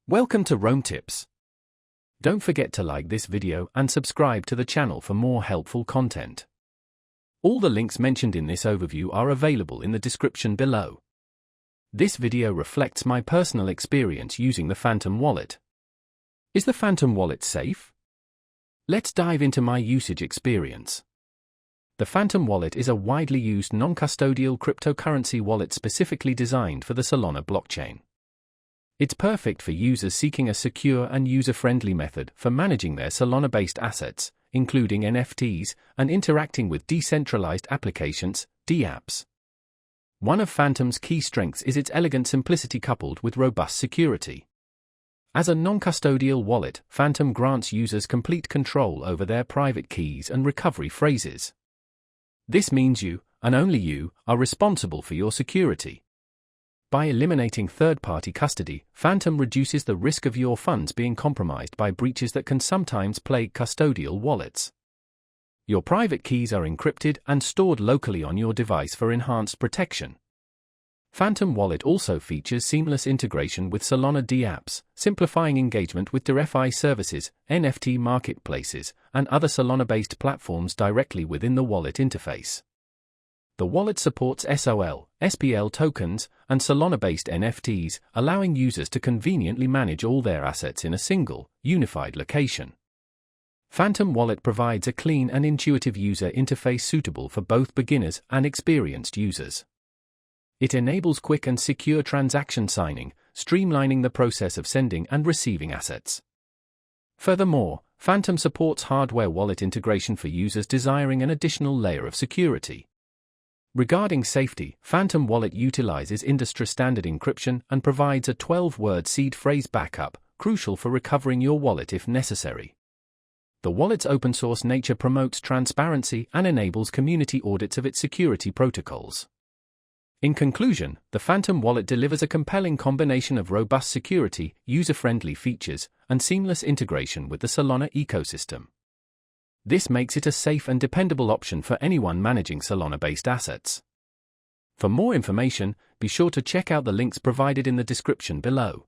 Welcome to Roam Tips. Don't forget to like this video and subscribe to the channel for more helpful content. All the links mentioned in this overview are available in the description below. This video reflects my personal experience using the Phantom Wallet. Is the Phantom Wallet safe? Let's dive into my usage experience. The Phantom Wallet is a widely used non-custodial cryptocurrency wallet specifically designed for the Solana blockchain. It's perfect for users seeking a secure and user-friendly method for managing their Solana-based assets, including NFTs, and interacting with decentralized applications, dApps. One of Phantom's key strengths is its elegant simplicity coupled with robust security. As a non-custodial wallet, Phantom grants users complete control over their private keys and recovery phrases. This means you, and only you, are responsible for your security. By eliminating third-party custody, Phantom reduces the risk of your funds being compromised by breaches that can sometimes plague custodial wallets. Your private keys are encrypted and stored locally on your device for enhanced protection. Phantom Wallet also features seamless integration with Solana dApps, simplifying engagement with DeFi services, NFT marketplaces, and other Solana-based platforms directly within the wallet interface. The wallet supports SOL, SPL tokens, and Solana-based NFTs, allowing users to conveniently manage all their assets in a single, unified location. Phantom Wallet provides a clean and intuitive user interface suitable for both beginners and experienced users. It enables quick and secure transaction signing, streamlining the process of sending and receiving assets. Furthermore, Phantom supports hardware wallet integration for users desiring an additional layer of security. Regarding safety, Phantom Wallet utilizes industry-standard encryption and provides a 12-word seed phrase backup, crucial for recovering your wallet if necessary. The wallet's open-source nature promotes transparency and enables community audits of its security protocols. In conclusion, the Phantom Wallet delivers a compelling combination of robust security, user-friendly features, and seamless integration with the Solana ecosystem. This makes it a safe and dependable option for anyone managing Solana-based assets. For more information, be sure to check out the links provided in the description below.